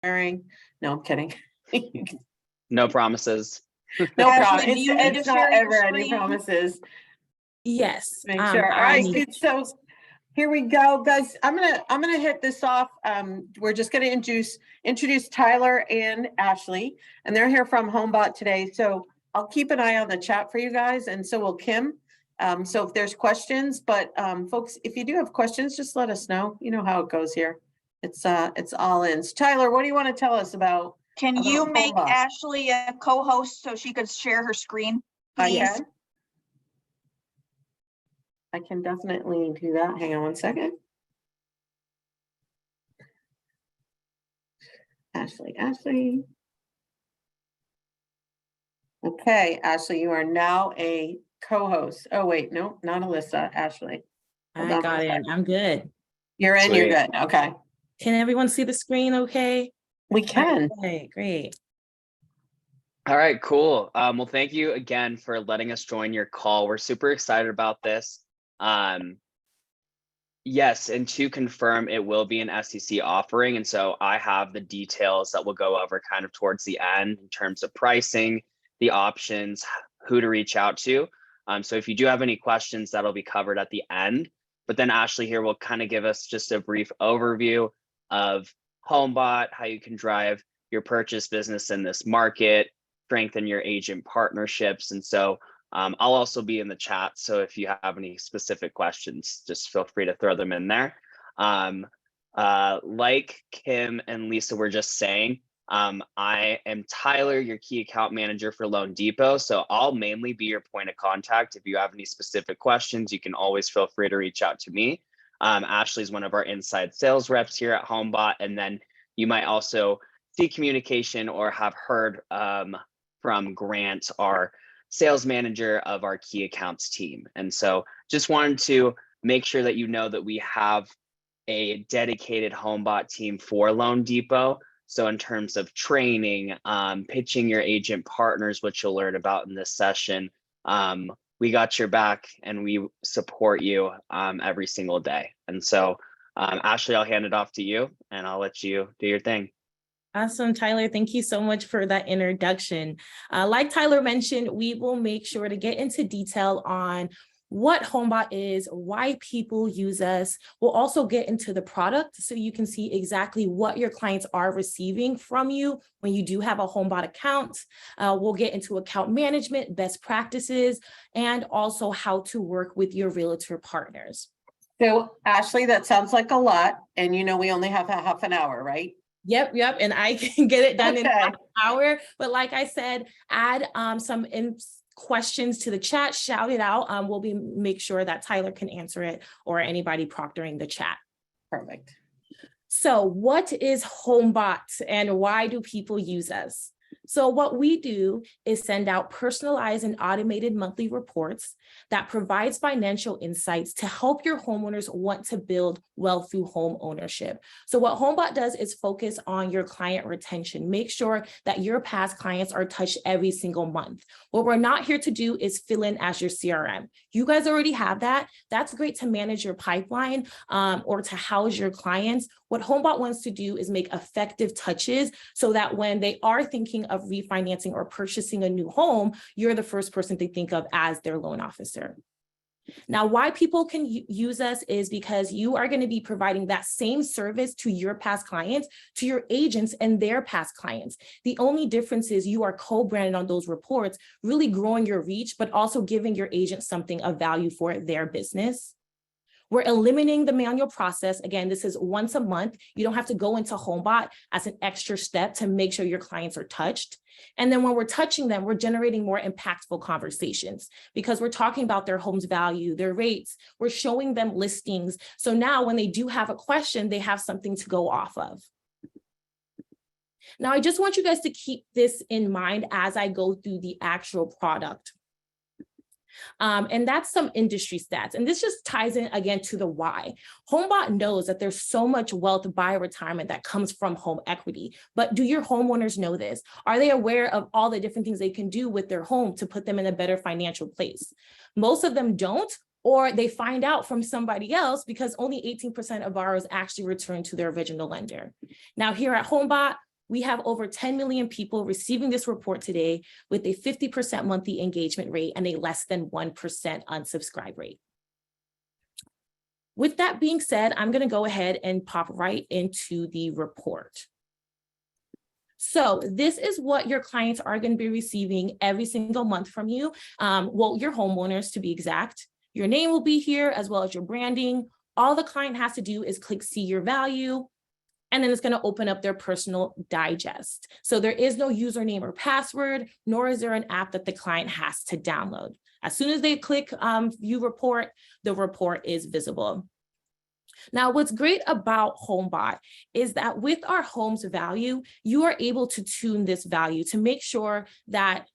sharing. No, I'm kidding. No promises. No Ashley, problem. do you need It's to not share your ever any screen? promises. Yes. Make sure. All right, good. So here we go, guys. I'm gonna hit this off. We're just gonna introduce Tyler and Ashley, and they're here from HomeBot today. So I'll keep an eye on the chat for you guys, and so will Kim. So if there's questions, but folks, if you do have questions, just let us know. You know how it goes here. It's all in. So Tyler, what do you want to tell us about? Can you make HomeBot? Ashley a co-host so she could share her screen, please? I can definitely do that. Hang on one second. Ashley. Okay, Ashley, you are now a co-host. Oh, wait, no, not Alyssa, Ashley. Hold I on got one it. second. I'm good. You're in, you're Sweet. good. Okay. Can everyone see the screen okay? We can. Okay, great. All right, cool. Well, thank you again for letting us join your call. We're super excited about this. Yes, and to confirm, it will be an SEC offering. And so I have the details that we'll go over kind of towards the end in terms of pricing, the options, who to reach out to. So if you do have any questions, that'll be covered at the end. But then Ashley here will kind of give us just a brief overview of HomeBot, how you can drive your purchase business in this market, strengthen your agent partnerships. And so I'll also be in the chat. So if you have any specific questions, just feel free to throw them in there. Like Kim and Lisa were just saying, I am Tyler, your key account manager for Loan Depot. So I'll mainly be your point of contact. If you have any specific questions, you can always feel free to reach out to me. Ashley's one of our inside sales reps here at HomeBot. And then you might also see communication or have heard from Grant, our sales manager of our key accounts team. And so just wanted to make sure that you know that we have a dedicated HomeBot team for Loan Depot. So in terms of training, pitching your agent partners, which you'll learn about in this session, we got your back and we support you every single day. And so Ashley, I'll hand it off to you and I'll let you do your thing. Awesome, Tyler. Thank you so much for that introduction. Like Tyler mentioned, we will make sure to get into detail on what HomeBot is, why people use us. We'll also get into the product so you can see exactly what your clients are receiving from you when you do have a HomeBot account. We'll get into account management, best practices, and also how to work with your realtor partners. So Ashley, that sounds like a lot. And you know, we only have a half an hour, right? Yep. And I can get it done in half an hour. But like I said, add some questions to the chat, shout it out. We'll make sure that Tyler can answer it or anybody proctoring the chat. Perfect. So what is HomeBot and why do people use us? So what we do is send out personalized and automated monthly reports that provides financial insights to help your homeowners want to build wealth through home ownership. So what HomeBot does is focus on your client retention. Make sure that your past clients are touched every single month. What we're not here to do is fill in as your CRM. You guys already have that. That's great to manage your pipeline or to house your clients. What HomeBot wants to do is make effective touches so that when they are thinking of refinancing or purchasing a new home, you're the first person they think of as their loan officer. Now, why people can use us is because you are going to be providing that same service to your past clients, to your agents and their past clients. The only difference is you are co-branded on those reports, really growing your reach, but also giving your agent something of value for their business. We're eliminating the manual process. Again, this is once a month. You don't have to go into HomeBot as an extra step to make sure your clients are touched. And then when we're touching them, we're generating more impactful conversations because we're talking about their home's value, their rates. We're showing them listings. So now when they do have a question, they have something to go off of. Now, I just want you guys to keep this in mind as I go through the actual product. And that's some industry stats. And this just ties in again to the why. HomeBot knows that there's so much wealth by retirement that comes from home equity. But do your homeowners know this? Are they aware of all the different things they can do with their home to put them in a better financial place? Most of them don't, or they find out from somebody else because only 18% of borrowers actually return to their original lender. Now, here at HomeBot, We have over 10 million people receiving this report today with a 50% monthly engagement rate and a less than 1% unsubscribe rate. With that being said, I'm going to go ahead and pop right into the report. So this is what your clients are going to be receiving every single month from you. Well, your homeowners to be exact. Your name will be here as well as your branding. All the client has to do is click see your value, and then it's going to open up their personal digest. So there is no username or password, nor is there an app that the client has to download. As soon as they click view report, the report is visible. Now, what's great about HomeBot is that with our home's value, you are able to tune this value to make sure that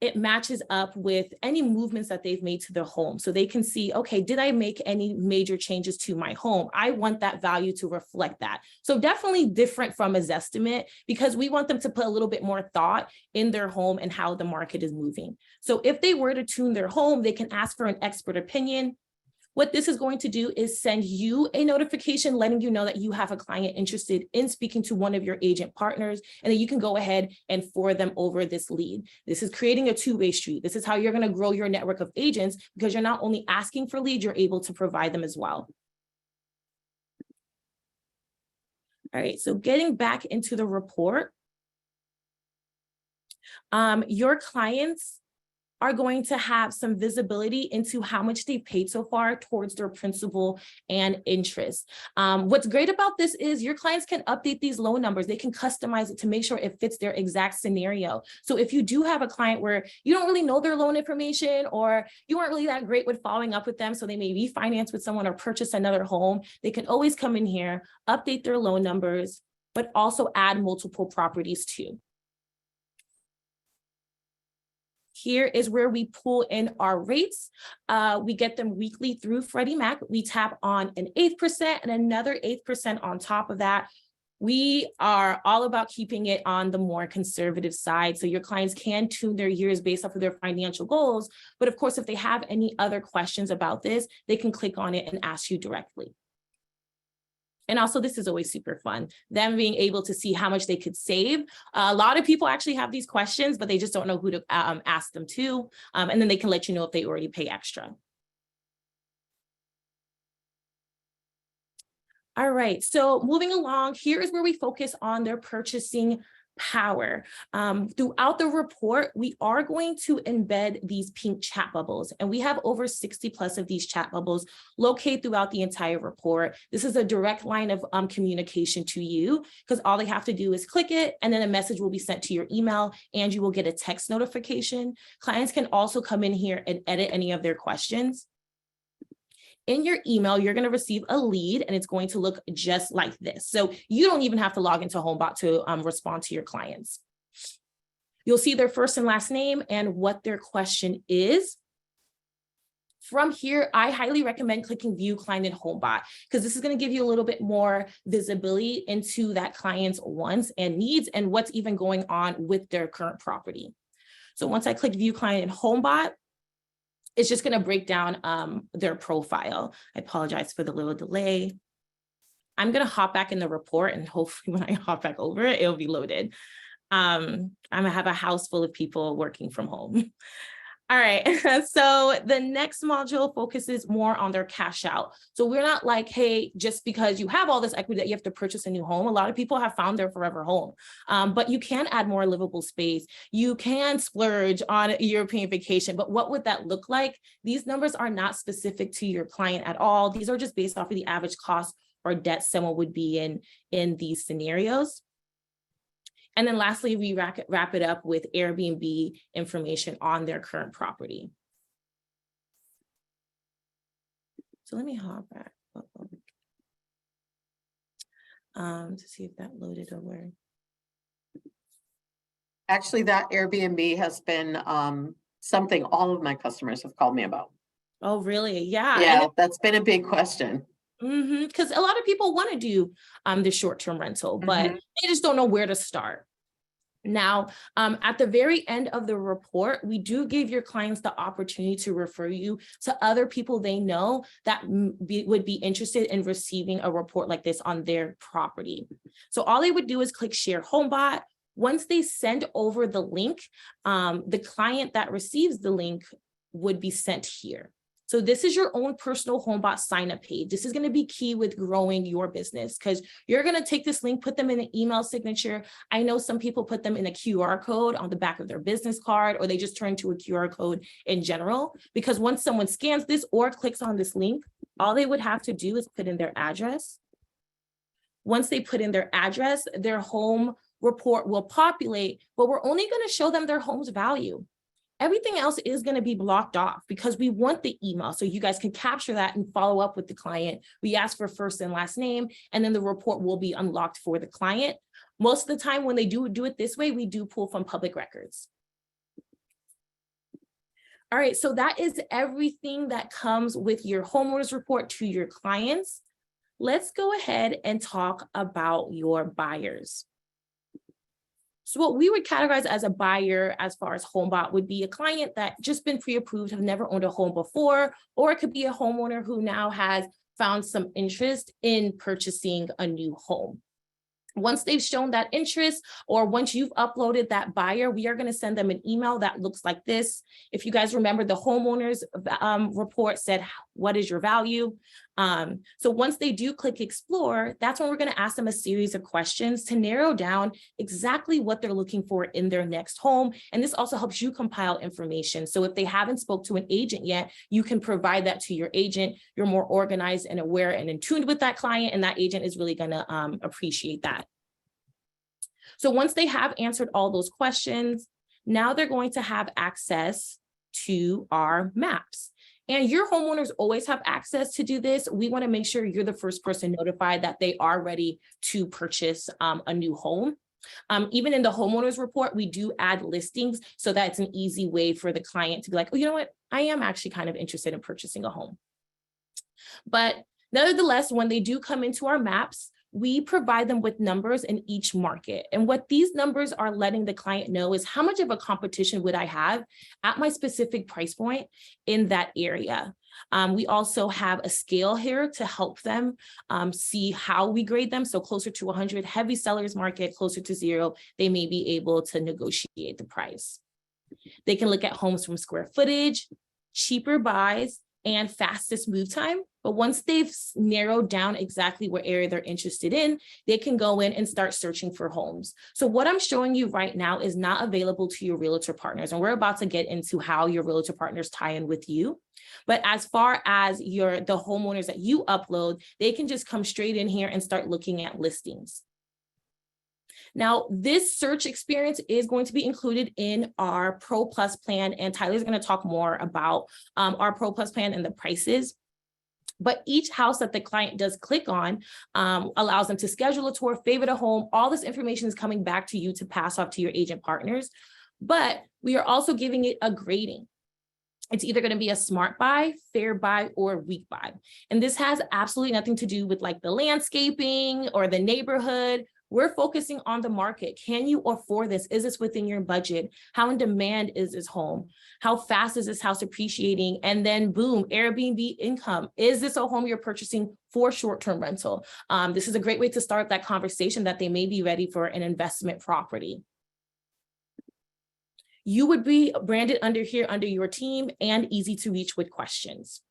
it matches up with any movements that they've made to their home. So they can see, okay, did I make any major changes to my home? I want that value to reflect that. So definitely different from a Zestimate, because we want them to put a little bit more thought in their home and how the market is moving. So if they were to tune their home, they can ask for an expert opinion. What this is going to do is send you a notification letting you know that you have a client interested in speaking to one of your agent partners, and then you can go ahead and forward them over this lead. This is creating a two-way street. This is how you're going to grow your network of agents, because you're not only asking for leads, you're able to provide them as well. All right, so getting back into the report, your clients are going to have some visibility into how much they paid so far towards their principal and interest. What's great about this is your clients can update these loan numbers. They can customize it to make sure it fits their exact scenario. So if you do have a client where you don't really know their loan information, or you weren't really that great with following up with them, so they may refinance with someone or purchase another home, they can always come in here, update their loan numbers, but also add multiple properties too. Here is where we pull in our rates. We get them weekly through Freddie Mac. We tap on an 8% and another 8% on top of that. We are all about keeping it on the more conservative side. So your clients can tune their years based off of their financial goals. But of course, if they have any other questions about this, they can click on it and ask you directly. And also, this is always super fun, them being able to see how much they could save. A lot of people actually have these questions, but they just don't know who to ask them to. And then they can let you know if they already pay extra. All right, so moving along, here is where we focus on their purchasing power. Throughout the report, we are going to embed these pink chat bubbles, and we have over 60 plus of these chat bubbles located throughout the entire report. This is a direct line of communication to you, because all they have to do is click it, and then a message will be sent to your email, and you will get a text notification. Clients can also come in here and edit any of their questions. In your email, you're going to receive a lead, and it's going to look just like this. So you don't even have to log into HomeBot to respond to your clients. You'll see their first and last name and what their question is. From here, I highly recommend clicking View Client in HomeBot, because this is going to give you a little bit more visibility into that client's wants and needs and what's even going on with their current property. So once I click View Client in HomeBot, it's just going to break down their profile. I apologize for the little delay. I'm going to hop back in the report, and hopefully when I hop back over it, it'll be loaded. I'm going to have a house full of people working from home. All right, so the next module focuses more on their cash out. So we're not like, hey, just because you have all this equity that you have to purchase a new home. A lot of people have found their forever home, but you can add more livable space. You can splurge on a European vacation, but what would that look like? These numbers are not specific to your client at all. These are just based off of the average cost or debt someone would be in these scenarios. And then lastly, we wrap it up with Airbnb information on their current property. So let me hop back to see if that loaded over. Actually, that Airbnb has been something all of my customers have called me about. Oh, really? Yeah. Yeah, that's been a big question. Because a lot of people want to do the short-term rental, but they just don't know where to start. Now, at the very end of the report, we do give your clients the opportunity to refer you to other people they know that would be interested in receiving a report like this on their property. So all they would do is click Share HomeBot. Once they send over the link, the client that receives the link would be sent here. So this is your own personal HomeBot sign-up page. This is going to be key with growing your business because you're going to take this link, put them in an email signature. I know some people put them in a QR code on the back of their business card, or they just turn to a QR code in general, because once someone scans this or clicks on this link, all they would have to do is put in their address. Once they put in their address, their home report will populate, but we're only going to show them their home's value. Everything else is going to be blocked off because we want the email so you guys can capture that and follow up with the client. We ask for first and last name, and then the report will be unlocked for the client. Most of the time when they do it this way, we do pull from public records. All right, so that is everything that comes with your homeowners report to your clients. Let's go ahead and talk about your buyers. So what we would categorize as a buyer as far as HomeBot would be a client that just been pre-approved, have never owned a home before, or it could be a homeowner who now has found some interest in purchasing a new home. Once they've shown that interest, or once you've uploaded that buyer, we are going to send them an email that looks like this. If you guys remember, the homeowners report said, what is your value? So once they do click explore, that's when we're going to ask them a series of questions to narrow down exactly what they're looking for in their next home. And this also helps you compile information. So if they haven't spoke to an agent yet, you can provide that to your agent. You're more organized and aware and in tune with that client, and that agent is really going to appreciate that. So once they have answered all those questions, now they're going to have access to our maps. And your homeowners always have access to do this. We want to make sure you're the first person notified that they are ready to purchase a new home. Even in the homeowners report, we do add listings so that it's an easy way for the client to be like, oh, you know what? I am actually kind of interested in purchasing a home. But nevertheless, when they do come into our maps, we provide them with numbers in each market. And what these numbers are letting the client know is how much of a competition would I have at my specific price point in that area. We also have a scale here to help them see how we grade them. So closer to 100, heavy sellers market, closer to 0, they may be able to negotiate the price. They can look at homes from square footage, cheaper buys, and fastest move time. But once they've narrowed down exactly what area they're interested in, they can go in and start searching for homes. So what I'm showing you right now is not available to your realtor partners. And we're about to get into how your realtor partners tie in with you. But as far as the homeowners that you upload, they can just come straight in here and start looking at listings. Now, this search experience is going to be included in our Pro Plus plan, and Tyler's going to talk more about our Pro Plus plan and the prices. But each house that the client does click on allows them to schedule a tour, favorite a home. All this information is coming back to you to pass off to your agent partners. But we are also giving it a grading. It's either going to be a smart buy, fair buy, or weak buy. And this has absolutely nothing to do with like the landscaping or the neighborhood. We're focusing on the market. Can you afford this? Is this within your budget? How in demand is this home? How fast is this house appreciating? And then boom, Airbnb income. Is this a home you're purchasing for short-term rental? This is a great way to start that conversation that they may be ready for an investment property. You would be branded under here, under your team, and easy to reach with questions.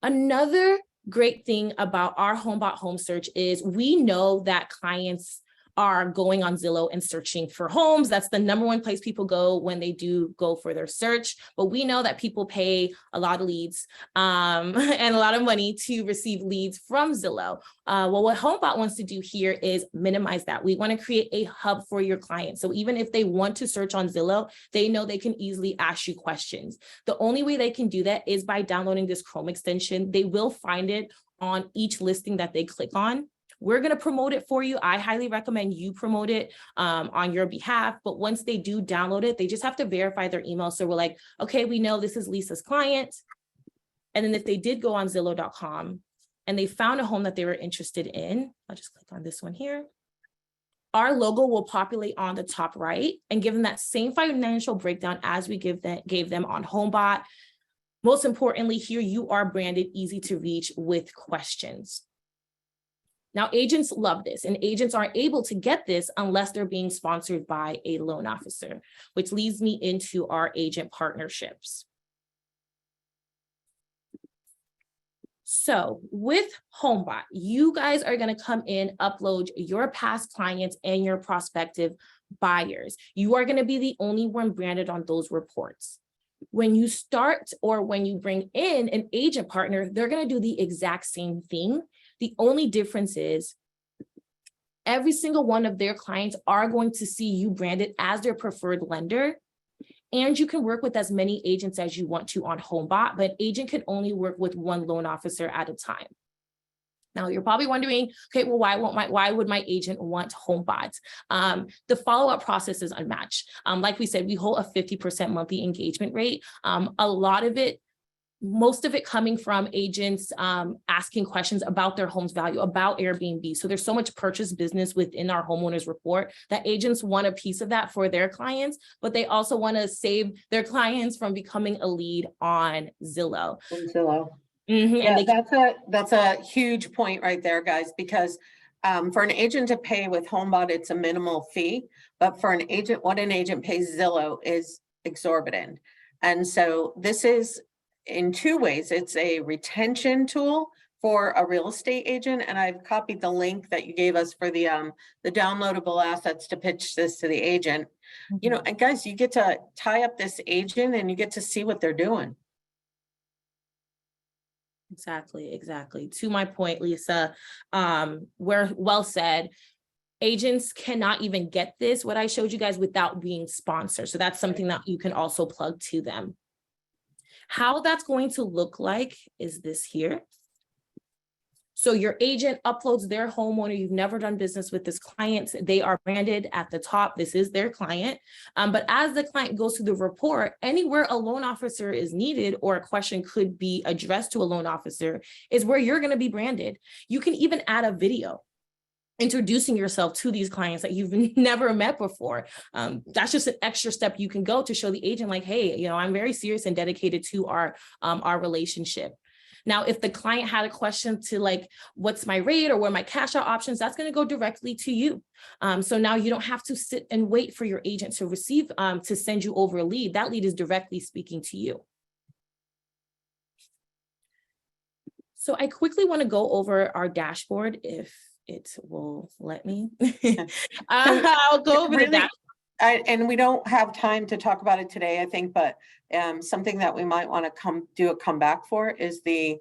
Another great thing about our HomeBot home search is we know that clients are going on Zillow and searching for homes. That's the #1 place people go when they do go for their search. But we know that people pay a lot of leads and a lot of money to receive leads from Zillow. Well, what HomeBot wants to do here is minimize that. We want to create a hub for your clients. So even if they want to search on Zillow, they know they can easily ask you questions. The only way they can do that is by downloading this Chrome extension. They will find it on each listing that they click on. We're going to promote it for you. I highly recommend you promote it on your behalf. But once they do download it, they just have to verify their email. So we're like, okay, we know this is Lisa's client. And then if they did go on Zillow.com and they found a home that they were interested in, I'll just click on this one here. our logo will populate on the top right and give them that same financial breakdown as we gave them on HomeBot. Most importantly, here you are branded easy to reach with questions. Now, agents love this, and agents aren't able to get this unless they're being sponsored by a loan officer, which leads me into our agent partnerships. So with HomeBot, you guys are going to come in, upload your past clients and your prospective buyers. You are going to be the only one branded on those reports. When you start or when you bring in an agent partner, they're going to do the exact same thing. The only difference is every single one of their clients are going to see you branded as their preferred lender. And you can work with as many agents as you want to on HomeBot, but an agent can only work with one loan officer at a time. Now you're probably wondering, okay, well, why would my agent want HomeBot? The follow-up process is unmatched. Like we said, we hold a 50% monthly engagement rate. A lot of it, most of it coming from agents asking questions about their home's value, about Airbnb. So there's so much purchase business within our homeowners report that agents want a piece of that for their clients, but they also want to save their clients from becoming a lead on Zillow. Yeah, that's a huge point right there, guys, because for an agent to pay with HomeBot, it's a minimal fee, but for an agent, what an agent pays Zillow is exorbitant. And so this is in two ways. It's a retention tool for a real estate agent, and I've copied the link that you gave us for the downloadable assets to pitch this to the agent. You know, and guys, you get to tie up this agent and you get to see what they're doing. Exactly. To my point, Lisa, well said. Agents cannot even get this, what I showed you guys, without being sponsored. So that's something that you can also plug to them. How that's going to look like is this here. So your agent uploads their homeowner. You've never done business with this client. They are branded at the top. This is their client. But as the client goes through the report, anywhere a loan officer is needed or a question could be addressed to a loan officer is where you're going to be branded. You can even add a video introducing yourself to these clients that you've never met before. That's just an extra step you can go to show the agent like, hey, you know, I'm very serious and dedicated to our relationship. Now, if the client had a question to like, what's my rate or what are my cash out options, that's going to go directly to you. So now you don't have to sit and wait for your agent to receive, to send you over a lead. That lead is directly speaking to you. So I quickly want to go over our dashboard if it will let me. I'll go over the dashboard. And we don't have time to talk about it today, I think, but something that we might want to come back for is the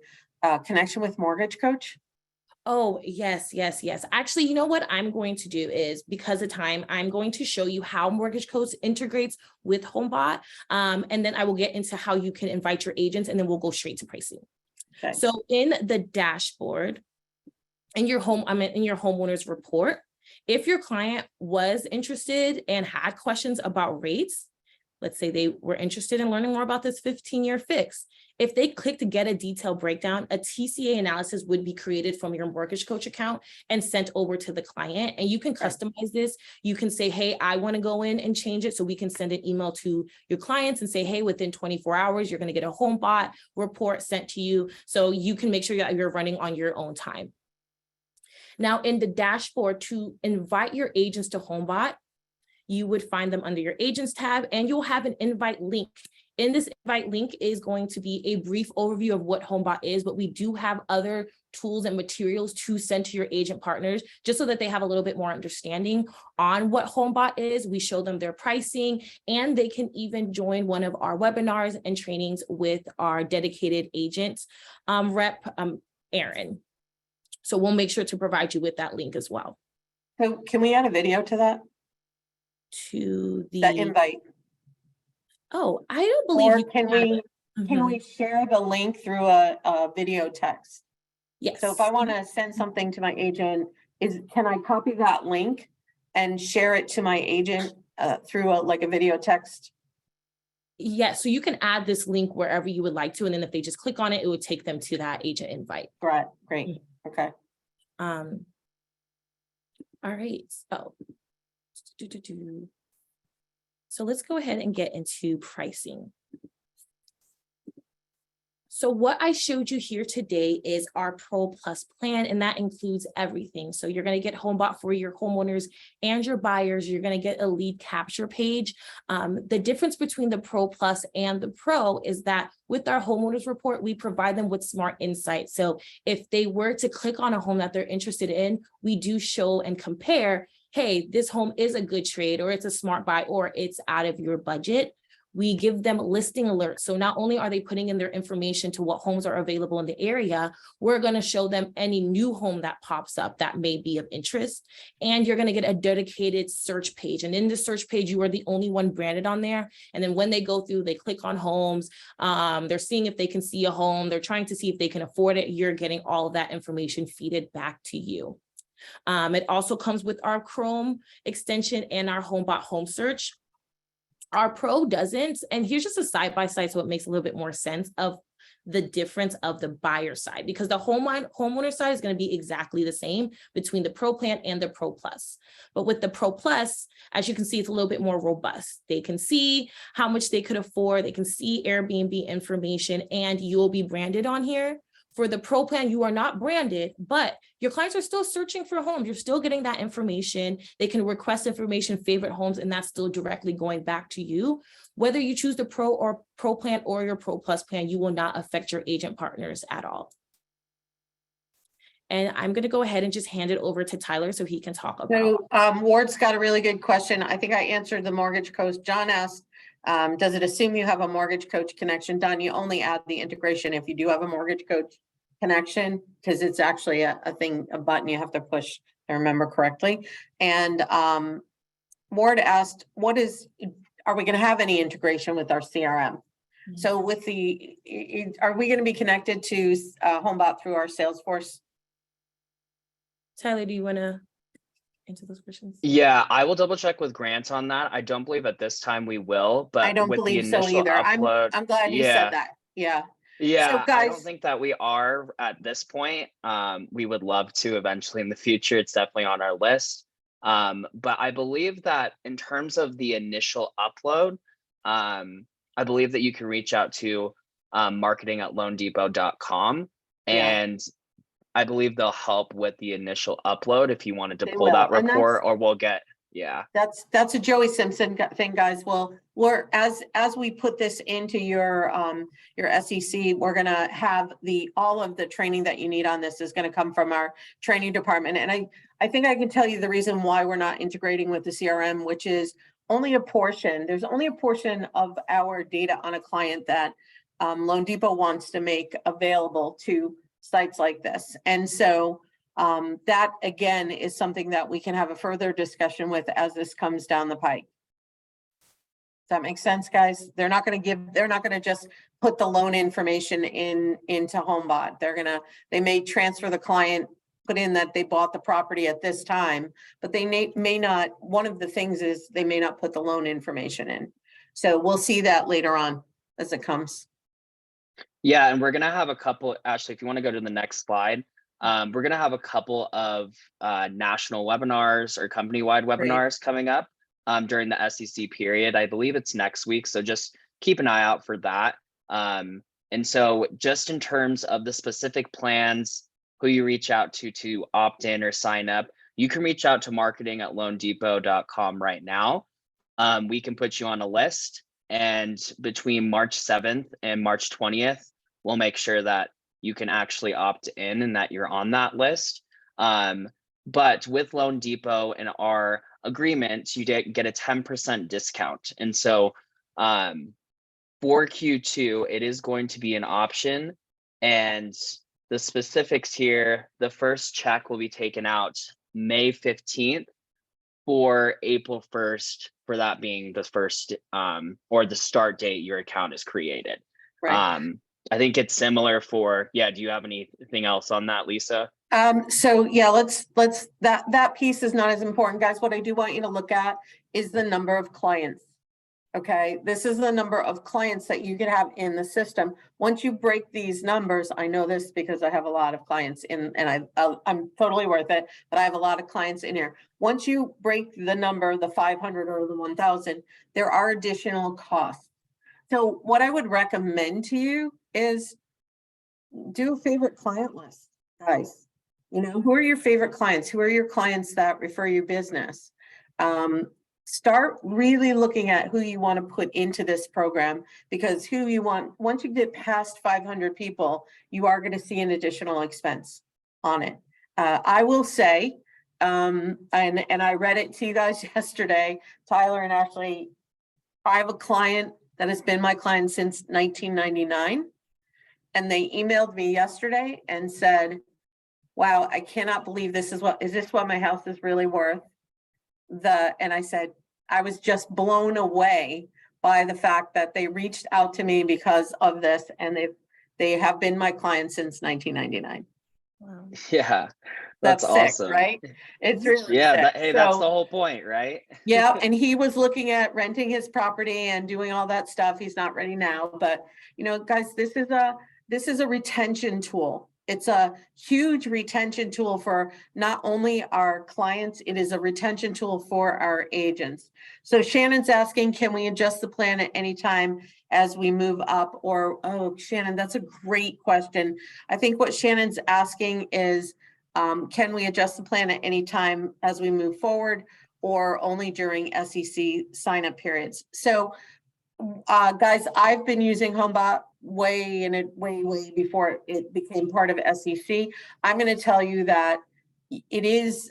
connection with Mortgage Coach. Oh, yes. Actually, you know what I'm going to do is, because of time, I'm going to show you how Mortgage Coach integrates with HomeBot. And then I will get into how you can invite your agents, and then we'll go straight to pricing. Okay. So in the dashboard, in your homeowner's report, if your client was interested and had questions about rates, let's say they were interested in learning more about this 15-year fix, if they click to get a detailed breakdown, a TCA analysis would be created from your Mortgage Coach account and sent over to the client. And you can customize this. You can say, hey, I want to go in and change it. So we can send an email to your clients and say, hey, within 24 hours, you're going to get a HomeBot report sent to you. So you can make sure that you're running on your own time. Now, in the dashboard, to invite your agents to HomeBot, you would find them under your agents tab, and you'll have an invite link. In this invite link is going to be a brief overview of what HomeBot is, but we do have other tools and materials to send to your agent partners just so that they have a little bit more understanding on what HomeBot is. We show them their pricing, and they can even join one of our webinars and trainings with our dedicated agent rep, Aaron. So we'll make sure to provide you with that link as well. So can we add a video to that? To the invite. Oh, I don't believe. Or can we share the link through a video text? Yes. So if I want to send something to my agent, can I copy that link and share it to my agent through a video text? Yes. So you can add this link wherever you would like to, and then if they just click on it, it would take them to that agent invite. Right. Great. Okay. All right, so let's go ahead and get into pricing. So what I showed you here today is our Pro Plus plan, and that includes everything. So you're going to get HomeBot for your homeowners and your buyers. You're going to get a lead capture page. The difference between the Pro Plus and the Pro is that with our homeowners report, we provide them with smart insights. So if they were to click on a home that they're interested in, we do show and compare, hey, this home is a good trade, or it's a smart buy, or it's out of your budget. We give them listing alerts. So not only are they putting in their information to what homes are available in the area, we're going to show them any new home that pops up that may be of interest. And you're going to get a dedicated search page. And in the search page, you are the only one branded on there. And then when they go through, they click on homes. They're seeing if they can see a home. They're trying to see if they can afford it. You're getting all of that information feeded back to you. It also comes with our Chrome extension and our HomeBot home search. Our Pro doesn't, and here's just a side-by-side so it makes a little bit more sense of the difference of the buyer side, because the homeowner side is going to be exactly the same between the Pro plan and the Pro Plus. But with the Pro Plus, as you can see, it's a little bit more robust. They can see how much they could afford, they can see Airbnb information, and you'll be branded on here. For the Pro plan, you are not branded, but your clients are still searching for homes. You're still getting that information. They can request information, favorite homes, and that's still directly going back to you. Whether you choose the Pro plan or your Pro Plus plan, you will not affect your agent partners at all. And I'm going to go ahead and just hand it over to Tyler so he can talk about. So Ward's got a really good question. I think I answered the mortgage coach. John asked, does it assume you have a mortgage coach connection? Don, you only add the integration if you do have a mortgage coach connection, because it's actually a button you have to push, if I remember correctly. And Ward asked, are we going to have any integration with our CRM? Mm-hmm. So with are we going to be connected to HomeBot through our Salesforce? Tyler, do you want to answer those questions? Yeah, I will double check with Grant on that. I don't believe at this time we will, but I don't believe so either. Upload, I'm glad you said that. Yeah. Yeah, so guys, I don't think that we are at this point. We would love to eventually in the future. It's definitely on our list. But I believe that in terms of the initial upload, I believe that you can reach out to marketing@loandepot.com, and I believe they'll help with the initial upload if you wanted to pull that report, or we'll get, That's a Joey Simpson thing, guys. Well, as we put this into your SEC, we're gonna have all of the training that you need on this is gonna come from our training department. And I think I can tell you the reason why we're not integrating with the CRM, which is only a portion. There's only a portion of our data on a client that Loan Depot wants to make available to sites like this. And so that again is something that we can have a further discussion with as this comes down the pike. Does that make sense, guys? They're not going to just put the loan information into HomeBot. They may transfer the client, put in that they bought the property at this time, but they may not. One of the things is they may not put the loan information in. So we'll see that later on as it comes. Yeah, and we're gonna have a couple. Ashley, if you want to go to the next slide, we're gonna have a couple of national webinars or company-wide webinars coming up during the SEC period. I believe it's next week, so just keep an eye out for that. And so just in terms of the specific plans, who you reach out to opt in or sign up, you can reach out to marketing@loandepot.com right now. We can put you on a list, and between March 7th and March 20th, we'll make sure that you can actually opt in and that you're on that list. But with Loan Depot and our agreement, you get a 10% discount. And so for Q2, it is going to be an option. And the specifics here, the first check will be taken out May 15th for April 1st, for that being the first or the start date your account is created. Right. I think it's similar for, do you have anything else on that, Lisa? So yeah, that piece is not as important, guys. What I do want you to look at is the number of clients. Okay, this is the number of clients that you could have in the system. Once you break these numbers, I know this because I have a lot of clients in, and I'm totally worth it, but I have a lot of clients in here. Once you break the number, the 500 or the 1,000, there are additional costs. So what I would recommend to you is do a favorite client list, guys. You know, who are your favorite clients? Who are your clients that refer your business? Start really looking at who you want to put into this program, because who you want, once you get past 500 people, you are going to see an additional expense on it. I will say, and I read it to you guys yesterday, Tyler and Ashley, I have a client that has been my client since 1999. And they emailed me yesterday and said, wow, I cannot believe is this what my house is really worth? And I said, I was just blown away by the fact that they reached out to me because of this, and they have been my client since 1999. Wow. Yeah, That's that's sick, awesome. right? It's really Yeah, sick. that's the So, whole point, right? yeah, and he was looking at renting his property and doing all that stuff. He's not ready now, but you know, guys, this is a retention tool. It's a huge retention tool for not only our clients, it is a retention tool for our agents. So Shannon's asking, can we adjust the plan at any time as we move up? Or, oh, Shannon, that's a great question. I think what Shannon's asking is, can we adjust the plan at any time as we move forward, or only during SEC sign-up periods? So guys, I've been using HomeBot way before it became part of SEC. I'm going to tell you that it is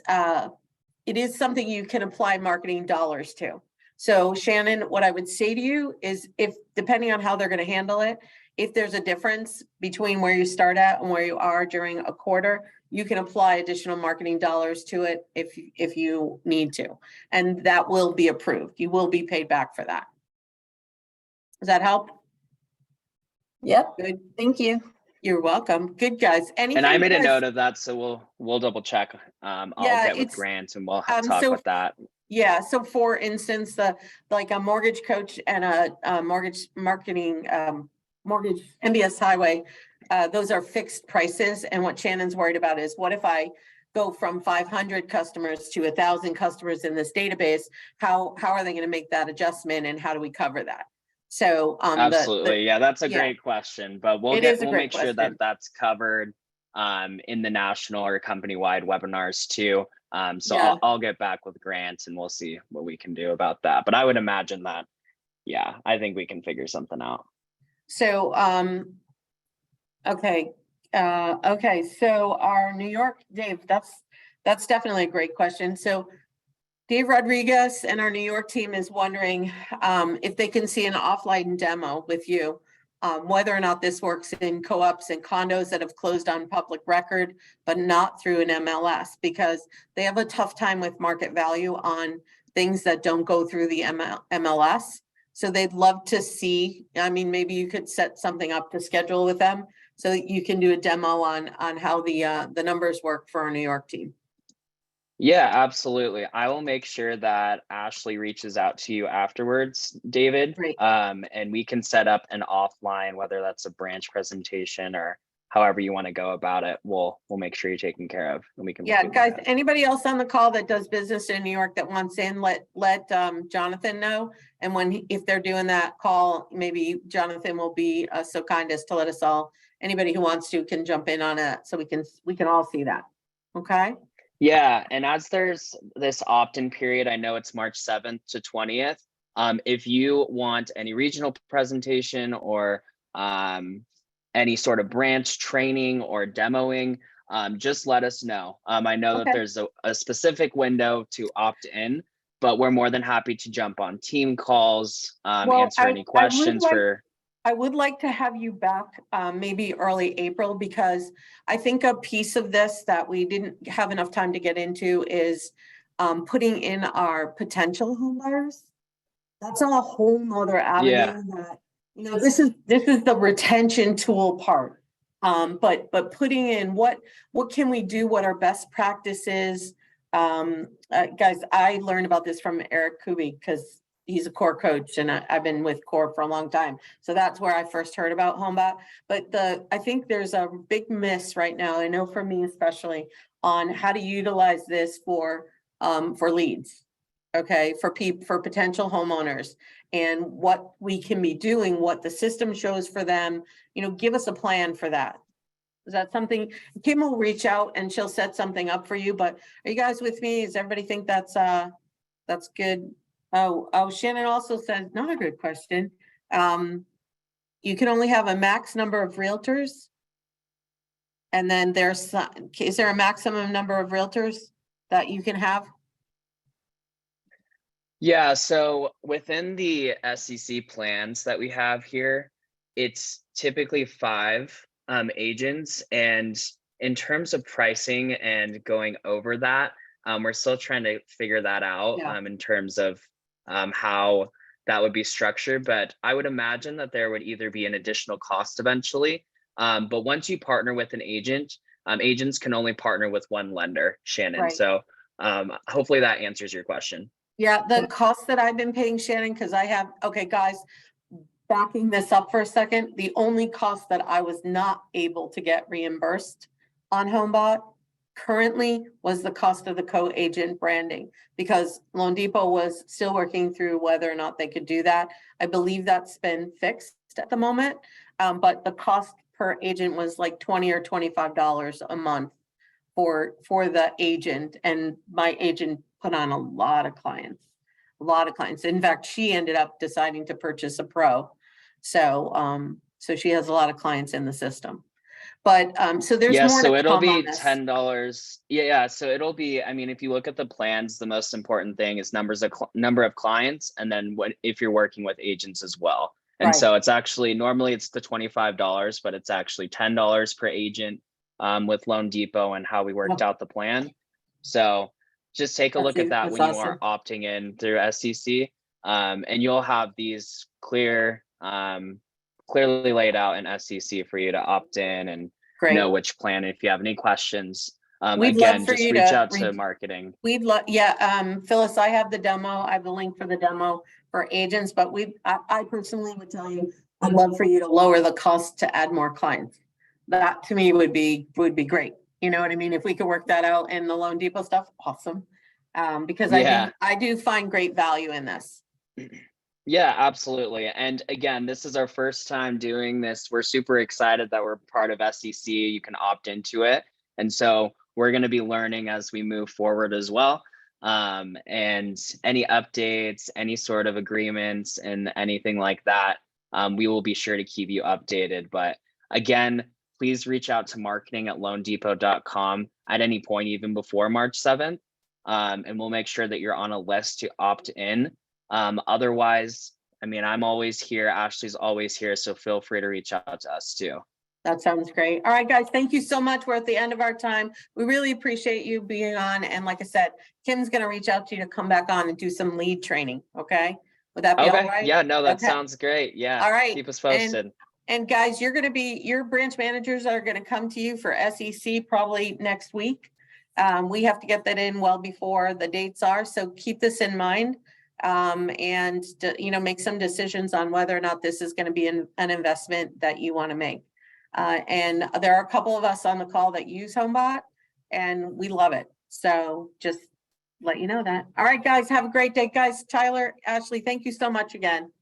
something you can apply marketing dollars to. So Shannon, what I would say to you is, if depending on how they're going to handle it, if there's a difference between where you start at and where you are during a quarter, you can apply additional marketing dollars to it if you need to, and that will be approved. You will be paid back for that. Does that help? Yep. Good. Thank you. You're welcome. Good, guys. Anything And I you made a guys- note of that, so we'll double check. I'll Yeah, get with it's, Grant and we'll so talk with that. Yeah, so for instance, like a mortgage coach and a mortgage marketing, mortgage MBS highway, those are fixed prices. And what Shannon's worried about is, what if I go from 500 customers to 1,000 customers in this database? How are they going to make that adjustment, and how do we cover that? So Absolutely. Yeah, that's a yeah. great question, but we'll It is a we'll great make sure that question. that's covered in the national or company-wide webinars too. So Yeah. I'll get back with Grant and we'll see what we can do about that. But I would imagine that, yeah, I think we can figure something out. So, okay. Okay. So our New York, Dave, that's definitely a great question. So Dave Rodriguez and our New York team is wondering if they can see an offline demo with you, whether or not this works in co-ops and condos that have closed on public record, but not through an MLS, because they have a tough time with market value on things that don't go through the MLS. So they'd love to see, I mean, maybe you could set something up to schedule with them so that you can do a demo on how the numbers work for our New York team. Yeah, absolutely. I will make sure that Ashley reaches out to you afterwards, David. Great. And we can set up an offline, whether that's a branch presentation or however you want to go about it. We'll make sure you're taken care of, and we can. Yeah, guys, anybody else on the call that does business in New York that wants in, let Jonathan know. And if they're doing that call, maybe Jonathan will be so kind as to let us all, anybody who wants to can jump in on it, so we can all see that. Okay. Yeah, and as there's this opt-in period, I know it's March 7th to 20th. If you want any regional presentation or any sort of branch training or demoing, just let us know. I know that there's a specific window to opt in, but we're more than happy to jump on team calls, answer any questions I would like to have you back maybe early April, because I think a piece of this that we didn't have enough time to get into is putting in our potential home buyers. That's a whole nother avenue. Yeah. That, you know, this is the retention tool part. But putting in what can we do, what our best practices. Guys, I learned about this from Eric Kuby, because he's a core coach, and I've been with core for a long time. So that's where I first heard about HomeBot. But I think there's a big miss right now, I know for me especially, on how to utilize this for leads. Okay, for potential homeowners, and what we can be doing, what the system shows for them, give us a plan for that. Is that something, Kim will reach out and she'll set something up for you, but are you guys with me? Does everybody think that's good? Oh, Shannon also said, not a good question. You can only have a max number of realtors. And then is there a maximum number of realtors that you can have? Yeah, so within the SEC plans that we have here, it's typically 5 agents. And in terms of pricing and going over that, we're still trying to figure that out in terms of how that would be structured. But I would imagine that there would either be an additional cost eventually. But once you partner with an agent, agents can only partner with one lender, Shannon. Right. So hopefully that answers your question. Yeah, the cost that I've been paying, Shannon, because okay, guys, backing this up for a second, the only cost that I was not able to get reimbursed on HomeBot currently was the cost of the co-agent branding, because Loan Depot was still working through whether or not they could do that. I believe that's been fixed at the moment, but the cost per agent was like $20 or $25 a month for the agent, and my agent put on a lot of clients. In fact, she ended up deciding to purchase a pro. So she has a lot of clients in the system. But so there's more so to it'll come on be this. $10. Yeah. So it'll be, I mean, if you look at the plans, the most important thing is number of clients, and then if you're working with agents as well. And Right. so it's actually, normally it's the $25, but it's actually $10 per agent with Loan Depot and how we worked out the plan. So just take a look at that when you are opting in through SEC, and you'll have these clearly laid out in SEC for you to opt in and know which plan. If you have any questions, again, just reach out to marketing. We'd love, Phyllis, I have the demo. I have the link for the demo for agents, but I personally would tell you, I'd love for you to lower the cost to add more clients. That to me would be great. You know what I mean? If we could work that out in the Loan Depot stuff, awesome. Because I do find great value in this. Yeah, absolutely. And again, this is our first time doing this. We're super excited that we're part of SEC. You can opt into it. And so we're going to be learning as we move forward as well. And any updates, any sort of agreements and anything like that, we will be sure to keep you updated. But again, please reach out to marketing@loandepot.com at any point, even before March 7th. And we'll make sure that you're on a list to opt in. Otherwise, I mean, I'm always here. Ashley's always here. So feel free to reach out to us too. That sounds great. All right, guys, thank you so much. We're at the end of our time. We really appreciate you being on. And like I said, Kim's going to reach out to you to come back on and do some lead training. Okay. Would that be all right? Yeah, no, that sounds great. Yeah. All right. Keep us posted. And guys, your branch managers are going to come to you for SEC probably next week. We have to get that in well before the dates are. So keep this in mind. And make some decisions on whether or not this is going to be an investment that you want to make. And there are a couple of us on the call that use HomeBot, and we love it. So just let you know that. All right, guys, have a great day, guys. Tyler, Ashley, thank you so much again.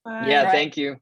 Bye. Yeah, thank you.